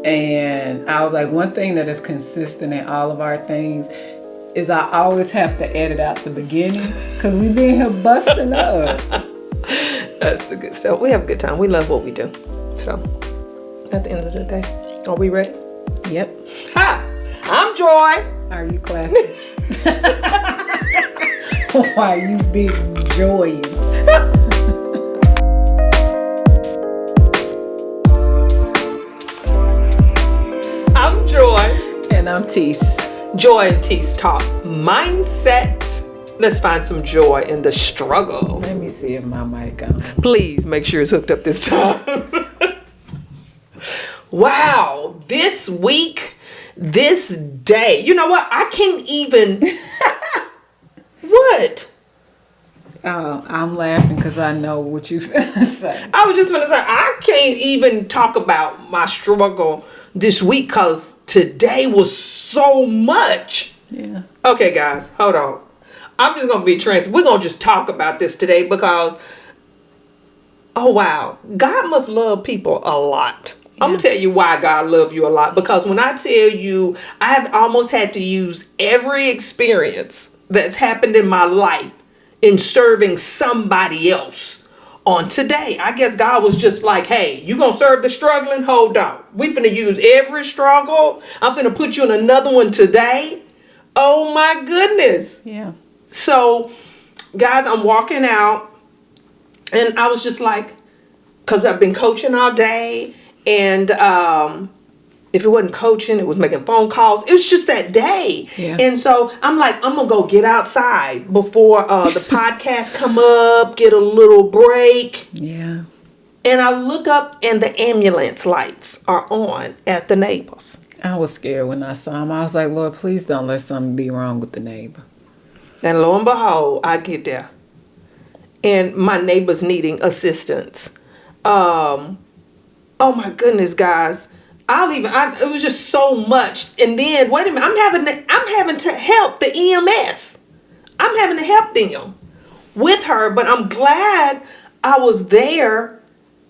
And I was like, one thing that is consistent in all of our things is I always have to edit out the beginning because we been here busting up. That's the good stuff. We have a good time. We love what we do. So, at the end of the day, are we ready? Yep. Ha! I'm Joy. Are you clapping? Why you big joy? I'm Joy. And I'm Tease. Joy and Tease talk mindset. Let's find some joy in the struggle. Let me see if my mic on. Please make sure it's hooked up this time. Wow, this week, this day. You know what? I can't even. What? I'm laughing because I know what you say. I was just going to say, I can't even talk about my struggle this week because today was so much. Yeah. Okay, guys, hold on. I'm just going to be transparent. We're going to just talk about this today because, oh, wow, God must love people a lot. Yeah. I'm going to tell you why God loves you a lot. Because when I tell you, I have almost had to use every experience that's happened in my life in serving somebody else on today. I guess God was just like, hey, you going to serve the struggling? Hold on. We finna use every struggle. I'm finna put you in another one today. Oh, my goodness. Yeah. So, guys, I'm walking out and I was just like, because I've been coaching all day, and if it wasn't coaching, it was making phone calls. It was just that day. Yeah. And so I'm like, I'm going to go get outside before the podcast come up, get a little break. Yeah. And I look up and the ambulance lights are on at the neighbors. I was scared when I saw him. I was like, Lord, please don't let something be wrong with the neighbor. And lo and behold, I get there. And my neighbor's needing assistance. Oh my goodness, guys. It was just so much. And then, wait a minute, I'm having to help the EMS. I'm having to help them with her, but I'm glad I was there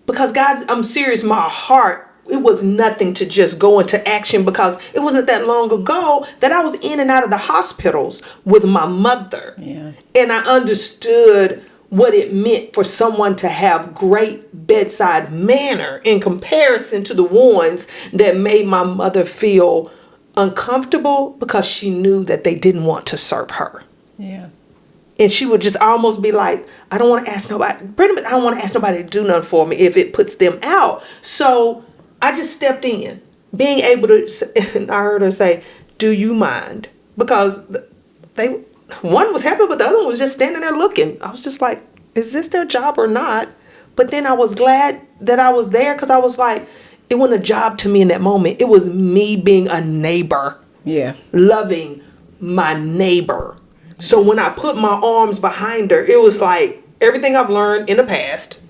because, guys, I'm serious. My heart, it was nothing to just go into action because it wasn't that long ago that I was in and out of the hospitals with my mother. Yeah. And I understood what it meant for someone to have great bedside manner in comparison to the ones that made my mother feel uncomfortable because she knew that they didn't want to serve her. Yeah. And she would just almost be like, I don't want to ask nobody, pretty much I don't want to ask nobody to do nothing for me if it puts them out. So I just stepped in, being able to, and I heard her say, do you mind? Because one was happy, but the other one was just standing there looking. I was just like, is this their job or not? But then I was glad that I was there because I was like, it wasn't a job to me in that moment. It was me being a neighbor. Yeah. Loving my neighbor. So when I put my arms behind her, it was like everything I've learned in the past.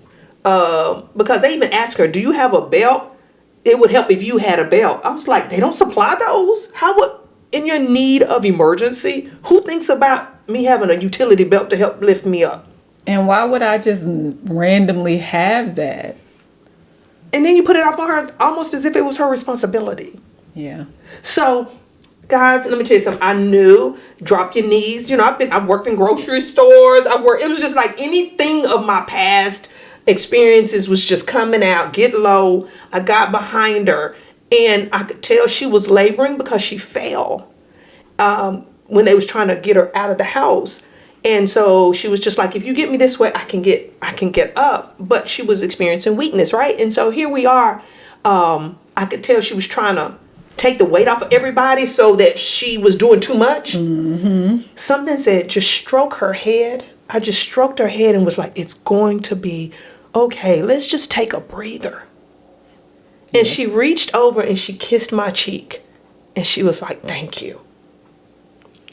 Because they even asked her, do you have a belt? It would help if you had a belt. I was like, they don't supply those? How would, in your need of emergency, who thinks about me having a utility belt to help lift me up? And why would I just randomly have that? And then you put it off on her almost as if it was her responsibility. Yeah. So, guys, let me tell you something. I knew, drop your knees. You know, I've worked in grocery stores. It was just like anything of my past experiences was just coming out, get low. I got behind her and I could tell she was laboring because she fell when they was trying to get her out of the house. And so she was just like, if you get me this way, I can get up. But she was experiencing weakness, right? And so here we are. I could tell she was trying to take the weight off of everybody so that she was doing too much. Mm-hmm. Something said, just stroke her head. I just stroked her head and was like, it's going to be okay. Let's just take a breather. And she reached over and she kissed my cheek. And she was like, thank you.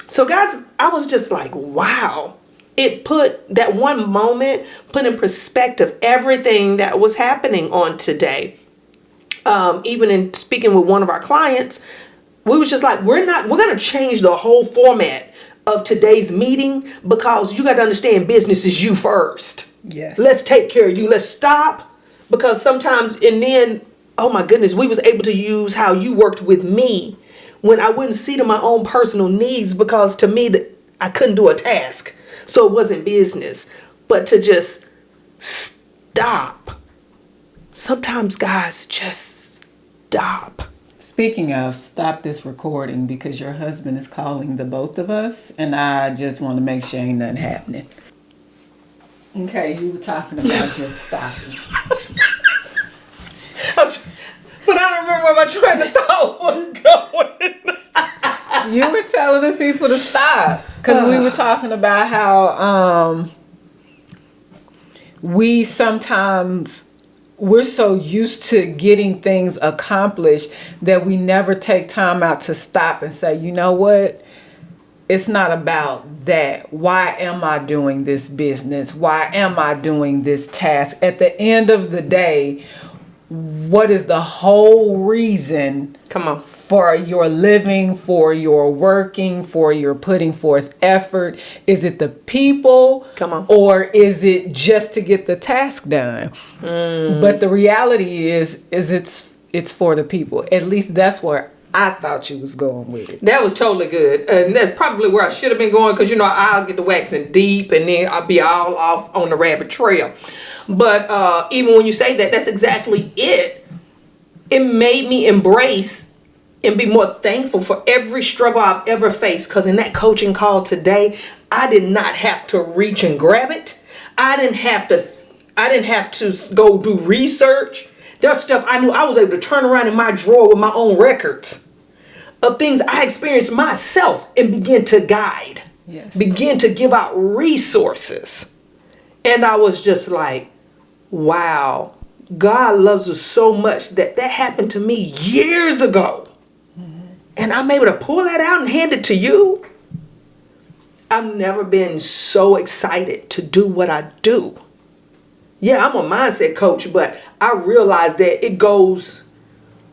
So guys, I was just like, wow. It put that one moment, put in perspective everything that was happening on today. Even in speaking with one of our clients, we was just like, we're going to change the whole format of today's meeting because you got to understand business is you first. Yes. Let's take care of you. Let's stop because sometimes, and then oh my goodness, we was able to use how you worked with me when I wouldn't see to my own personal needs, because to me that I couldn't do a task. So it wasn't business. But to just stop. Sometimes, guys, just stop. Speaking of, stop this recording because your husband is calling the both of us, and I just want to make sure ain't nothing happening. Okay, you were talking about just stopping. But I don't remember where my train of thought was going. You were telling the people to stop because we were talking about how we're so used to getting things accomplished that we never take time out to stop and say, you know what? It's not about that. Why am I doing this business? Why am I doing this task? At the end of the day, what is the whole reason? Come on. For your living, for your working, for your putting forth effort? Is it the people? Come on. Or is it just to get the task done? But the reality is it's for the people. At least that's where I thought you was going with it. That was totally good. And that's probably where I should have been going, because, I'll get the waxing deep and then I'll be all off on the rabbit trail. But even when you say that, that's exactly it. It made me embrace and be more thankful for every struggle I've ever faced. Because in that coaching call today, I did not have to reach and grab it. I didn't have to go do research. There's stuff I knew I was able to turn around in my drawer with my own records of things I experienced myself and begin to guide. Yes. Begin to give out resources. And I was just like, wow, God loves us so much that happened to me years ago. And I'm able to pull that out and hand it to you. I've never been so excited to do what I do. Yeah, I'm a mindset coach, but I realize that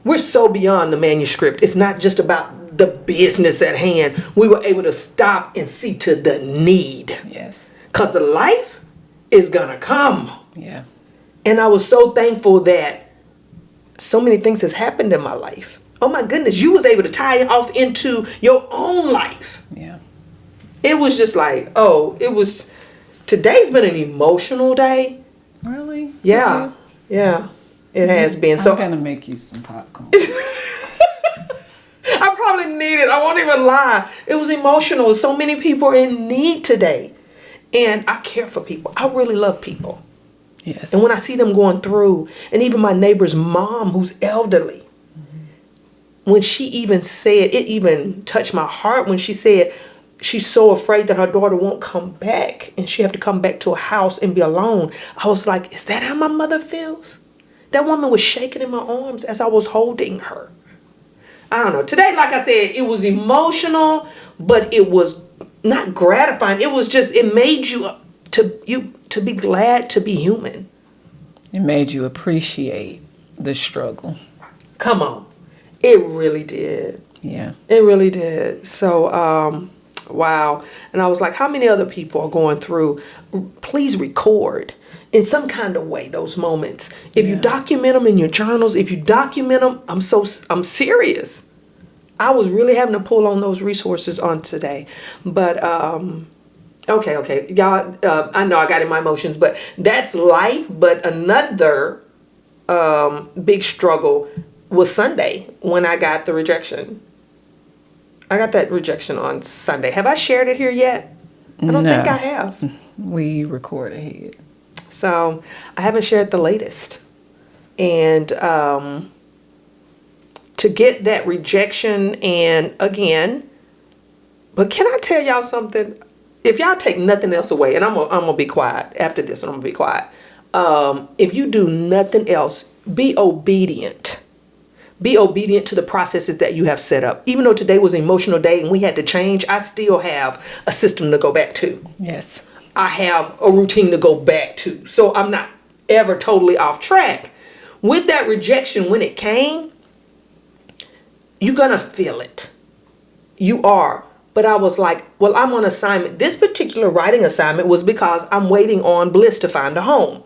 we're so beyond the manuscript. It's not just about the business at hand. We were able to stop and see to the need. Yes. Because the life is going to come. Yeah. And I was so thankful that so many things has happened in my life. Oh my goodness, you was able to tie it off into your own life. Yeah. It was just like, today's been an emotional day. Really? Yeah. Yeah. It has been. So I'm gonna make you some popcorn. I probably need it. I won't even lie. It was emotional. So many people are in need today. And I care for people. I really love people. Yes. And when I see them going through, and even my neighbor's mom who's elderly, when she even said, it even touched my heart when she said she's so afraid that her daughter won't come back and she have to come back to a house and be alone. I was like, is that how my mother feels? That woman was shaking in my arms as I was holding her. I don't know. Today, like I said, it was emotional, but it was not gratifying. It was just, it made you to be glad to be human. It made you appreciate the struggle. Come on. It really did. Yeah. It really did. So, wow. And I was like, how many other people are going through? Please record in some kind of way those moments. If you document them in your journals, if you document them, I'm serious. I was really having to pull on those resources on today. But, okay. Y'all, I know I got in my emotions, but that's life. But another big struggle was Sunday when I got the rejection. I got that rejection on Sunday. Have I shared it here yet? I don't think I have. We record ahead. So I haven't shared the latest. And to get that rejection, and again, but can I tell y'all something? If y'all take nothing else away, and I'm gonna be quiet after this, and I'm gonna be quiet. If you do nothing else, be obedient. Be obedient to the processes that you have set up. Even though today was an emotional day and we had to change, I still have a system to go back to. Yes. I have a routine to go back to. So I'm not ever totally off track. With that rejection, when it came, you're going to feel it. You are. But I was like, well, I'm on assignment. This particular writing assignment was because I'm waiting on Bliss to find a home.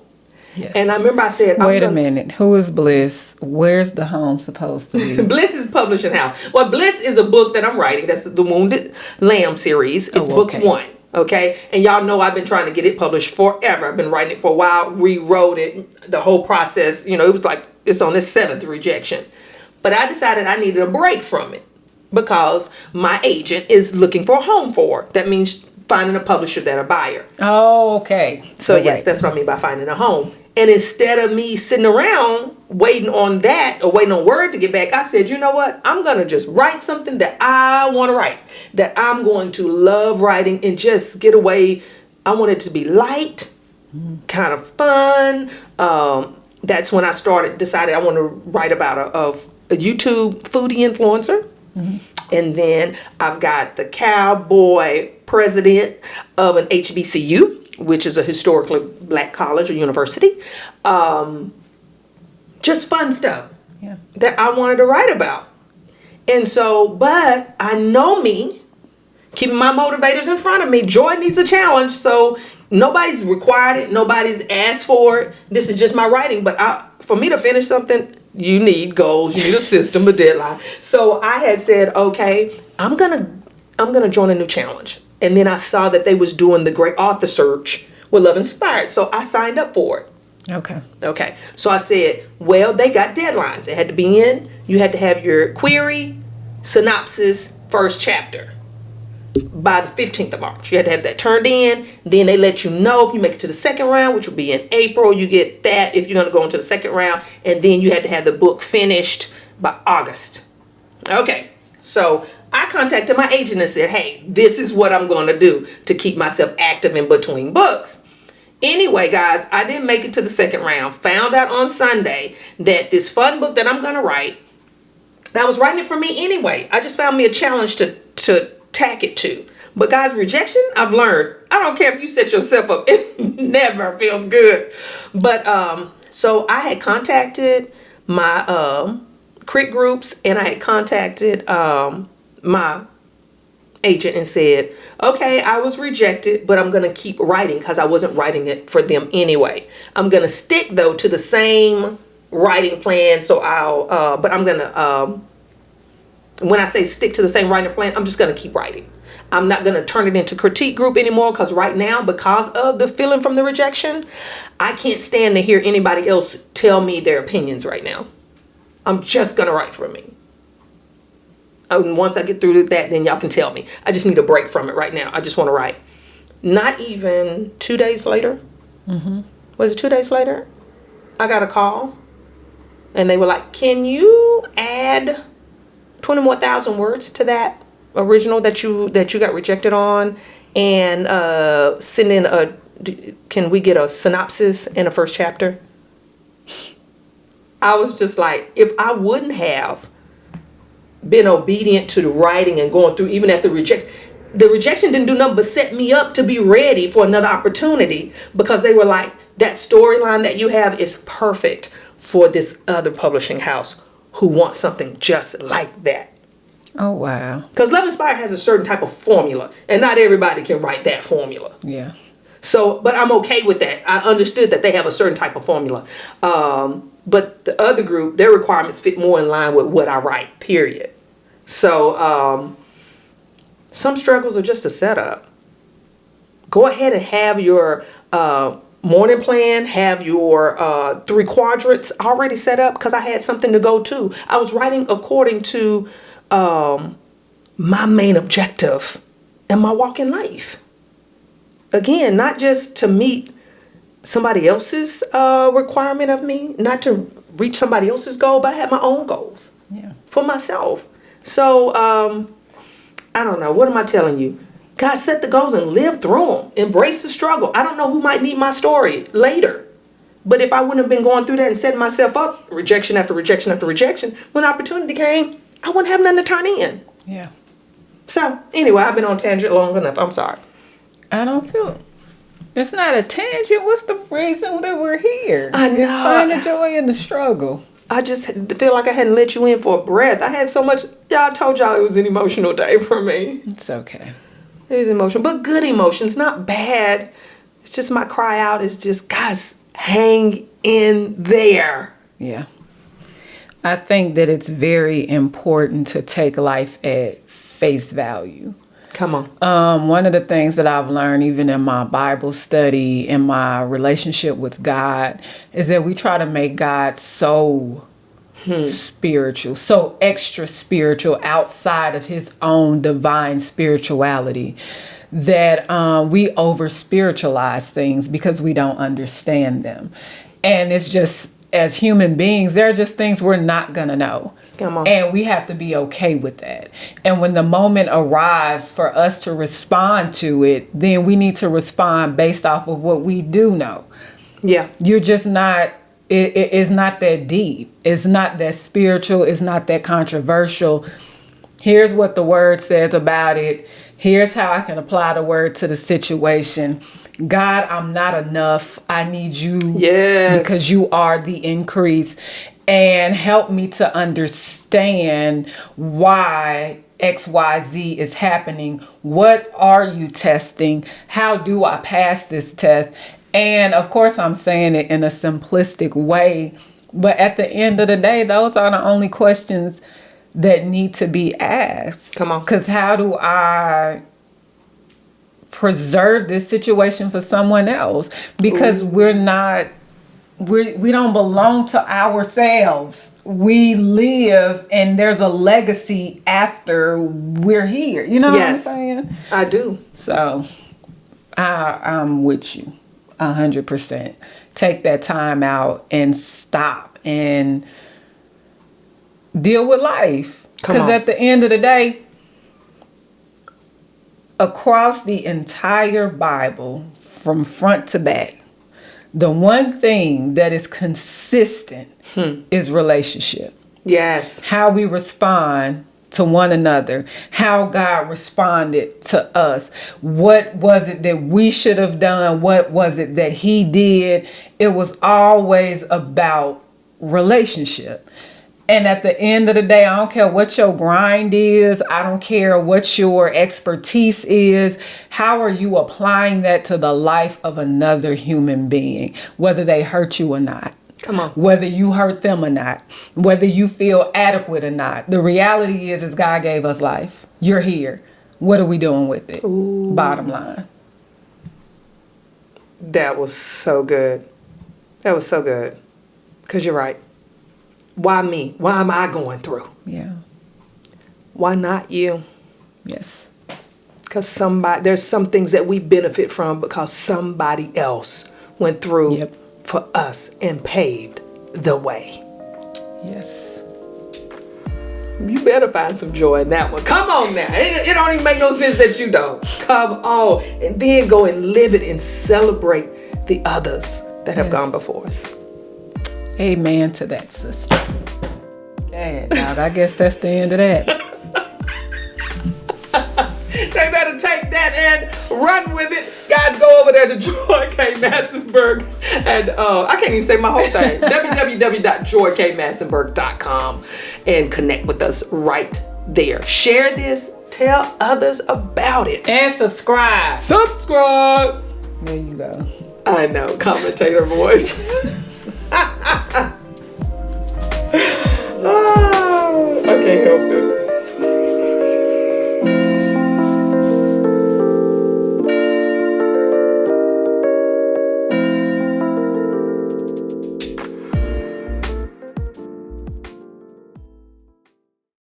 Yes. And I remember I said, Wait a minute. Who is Bliss? Where's the home supposed to be? Bliss is publishing house. Well, Bliss is a book that I'm writing. That's the Wounded Lamb series. It's book 1. Okay. And y'all know I've been trying to get it published forever. I've been writing it for a while, rewrote it, the whole process. You know, it was like, it's on its 7th rejection. But I decided I needed a break from it because my agent is looking for a home for her. That means finding a publisher that a buyer. Oh, okay. So yes, that's what I mean by finding a home. And instead of me sitting around waiting on that or waiting on word to get back, I said, you know what? I'm going to just write something that I want to write, that I'm going to love writing and just get away. I want it to be light, kind of fun. That's when I decided I want to write about a YouTube foodie influencer. And then I've got the cowboy president of an HBCU, which is a historically black college or university. Just fun stuff that I wanted to write about. And so, but I know me, keeping my motivators in front of me. Joy needs a challenge. So nobody's required it. Nobody's asked for it. This is just my writing. But for me to finish something, you need goals. You need a system, a deadline. So I had said, okay, I'm gonna join a new challenge. And then I saw that they was doing the Great Author Search with Love Inspired. So I signed up for it. Okay. So I said, well, they got deadlines. It had to be in. You had to have your query, synopsis, first chapter by the 15th of March. You had to have that turned in. Then they let you know if you make it to the second round, which will be in April. You get that if you're going to go into the second round. And then you had to have the book finished by August. Okay. So I contacted my agent and said, hey, this is what I'm going to do to keep myself active in between books. Anyway, guys, I didn't make it to the second round. Found out on Sunday that this fun book that I'm going to write, and I was writing it for me anyway. I just found me a challenge to tack it to. But guys, rejection, I've learned, I don't care if you set yourself up, it never feels good. But so I had contacted my crit groups, and I had contacted my agent and said, okay, I was rejected, but I'm going to keep writing because I wasn't writing it for them anyway. I'm going to stick though to the same writing plan. So but I'm going to, when I say stick to the same writing plan, I'm just going to keep writing. I'm not going to turn it into critique group anymore because right now, because of the feeling from the rejection, I can't stand to hear anybody else tell me their opinions right now. I'm just going to write for me. And once I get through that, then y'all can tell me. I just need a break from it right now. I just want to write. Not even 2 days later. Was it 2 days later? I got a call. And they were like, can you add 20 more thousand words to that original that you got rejected on? And send in can we get a synopsis in a first chapter? I was just like, if I wouldn't have been obedient to the writing and going through even after rejection, the rejection didn't do nothing but set me up to be ready for another opportunity, because they were like, that storyline that you have is perfect for this other publishing house who wants something just like that. Oh, wow. Because Love Inspired has a certain type of formula, and not everybody can write that formula. Yeah. So, but I'm okay with that. I understood that they have a certain type of formula. But the other group, their requirements fit more in line with what I write, period. So, some struggles are just a setup. Go ahead and have your morning plan, have your 3 quadrants already set up, because I had something to go to. I was writing according to my main objective and my walk in life. Again, not just to meet somebody else's requirement of me, not to reach somebody else's goal, but I had my own goals for myself. So, I don't know. What am I telling you? God, set the goals and live through them. Embrace the struggle. I don't know who might need my story later. But if I wouldn't have been going through that and setting myself up, rejection after rejection after rejection, when opportunity came, I wouldn't have nothing to turn in. Yeah. So, anyway, I've been on tangent long enough. I'm sorry. I don't feel it's not a tangent. What's the reason that we're here? I know. It's find the joy in the struggle. I just feel like I hadn't let you in for a breath. I had so much. I told y'all it was an emotional day for me. It's okay. It was emotional, but good emotions, not bad. It's just my cry out is just, guys, hang in there. Yeah. I think that it's very important to take life at face value. Come on. One of the things that I've learned, even in my Bible study, in my relationship with God, is that we try to make God so spiritual, so extra spiritual outside of his own divine spirituality, that we over spiritualize things because we don't understand them. And it's just, as human beings, there are just things we're not going to know. Come on. And we have to be okay with that. And when the moment arrives for us to respond to it, then we need to respond based off of what we do know. Yeah. You're just not, it's not that deep. It's not that spiritual. It's not that controversial. Here's what the word says about it. Here's how I can apply the word to the situation. God, I'm not enough. I need you because you are the increase. And help me to understand why XYZ is happening. What are you testing? How do I pass this test? And of course, I'm saying it in a simplistic way. But at the end of the day, those are the only questions that need to be asked. Come on. Because how do I preserve this situation for someone else? Because we don't belong to ourselves. We live and there's a legacy after we're here. You know what I'm saying? I do. So I'm with you 100%. Take that time out and stop and deal with life. Because at the end of the day, across the entire Bible, from front to back, the one thing that is consistent is relationship. Yes. How we respond to one another, how God responded to us. What was it that we should have done? What was it that he did? It was always about relationship. And at the end of the day, I don't care what your grind is. I don't care what your expertise is. How are you applying that to the life of another human being, whether they hurt you or not? Come on. Whether you hurt them or not, whether you feel adequate or not. The reality is God gave us life. You're here. What are we doing with it? Ooh. Bottom line. That was so good. That was so good. Because you're right. Why me? Why am I going through? Yeah. Why not you? Yes. Because there's some things that we benefit from because somebody else went through for us and paved the way. Yes. You better find some joy in that one. Come on now. It don't even make no sense that you don't. Come on. And then go and live it and celebrate the others that have gone before us. Amen to that, sister. Okay, dog, I guess that's the end of that. They better take that and run with it. Guys, go over there to Joy K. Massenburg. And I can't even say my whole thing. www.joykmassenburg.com and connect with us right there. Share this. Tell others about it. And subscribe. Subscribe. There you go. I know. Commentator voice. I can't help it.